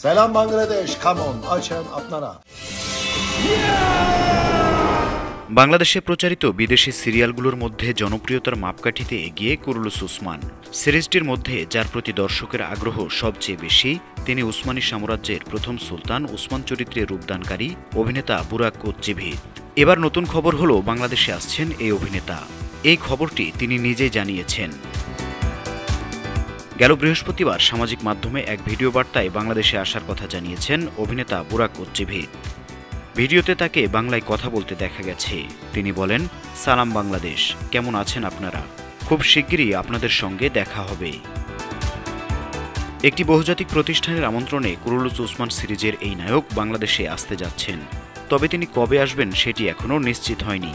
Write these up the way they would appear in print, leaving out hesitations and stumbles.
সালাম বাংলাদেশ, কেমন আছেন আপনারা? বাংলাদেশে প্রচারিত বিদেশি সিরিয়ালগুলোর মধ্যে জনপ্রিয়তার মাপকাঠিতে এগিয়ে কুরুলুস উসমান। সিরিজটির মধ্যে যার প্রতি দর্শকের আগ্রহ সবচেয়ে বেশি, তিনি উসমানী সাম্রাজ্যের প্রথম সুলতান উসমান চরিত্রে রূপদানকারী অভিনেতা বুরাক উজ্জীভিত। এবার নতুন খবর হলো বাংলাদেশে আসছেন এই অভিনেতা। এই খবরটি তিনি নিজেই জানিয়েছেন। গেল বৃহস্পতিবার সামাজিক মাধ্যমে এক ভিডিও বার্তায় বাংলাদেশে আসার কথা জানিয়েছেন অভিনেতা বুরাক উজ্জীভিত। ভিডিওতে তাকে বাংলায় কথা বলতে দেখা গেছে। তিনি বলেন, সালাম বাংলাদেশ, কেমন আছেন আপনারা? খুব শিগগিরই আপনাদের সঙ্গে দেখা হবে। একটি বহুজাতিক প্রতিষ্ঠানের আমন্ত্রণে কুরুলুস উসমান সিরিজের এই নায়ক বাংলাদেশে আসতে যাচ্ছেন। তবে তিনি কবে আসবেন সেটি এখনও নিশ্চিত হয়নি।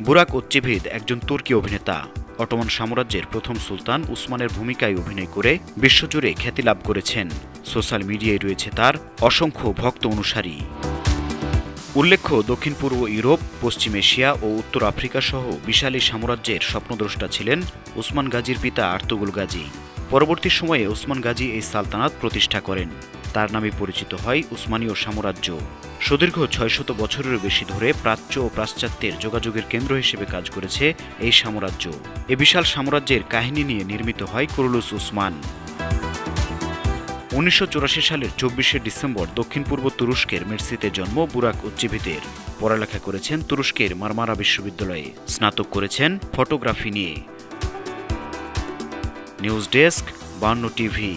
বুরাক উজ্জীভিত একজন তুর্কি অভিনেতা। অটোমান সাম্রাজ্যের প্রথম সুলতান উসমানের ভূমিকায় অভিনয় করে বিশ্বজুড়ে খ্যাতি লাভ করেছেন। সোশ্যাল মিডিয়ায় রয়েছে তার অসংখ্য ভক্ত অনুসারী। উল্লেখ্য, দক্ষিণ পূর্ব ইউরোপ, পশ্চিম এশিয়া ও উত্তর আফ্রিকা সহ বিশাল এই সাম্রাজ্যের স্বপ্নদ্রষ্টা ছিলেন উসমান গাজীর পিতা আর্তুগুল গাজী। পরবর্তী সময়ে উসমান গাজী এই সালতানাত প্রতিষ্ঠা করেন। তার নামে পরিচিত হয় উসমানীয় সাম্রাজ্য। সুদীর্ঘ ৬০০ বছরেরও বেশি ধরে প্রাচ্য ও পাশ্চাত্যের যোগাযোগের কেন্দ্র হিসেবে কাজ করেছে এই সাম্রাজ্য। এ বিশাল সাম্রাজ্যের কাহিনী নিয়ে নির্মিত হয় কুরুলুস উসমান। ১৯৮৪ সালের ২৪শে ডিসেম্বর দক্ষিণ পূর্ব তুরস্কের মের্সিতে জন্ম বুরাক উজ্জীভিতের। পড়ালেখা করেছেন তুরস্কের মারমারা বিশ্ববিদ্যালয়ে। স্নাতক করেছেন ফটোগ্রাফি নিয়ে। News desk, ৫২ TV.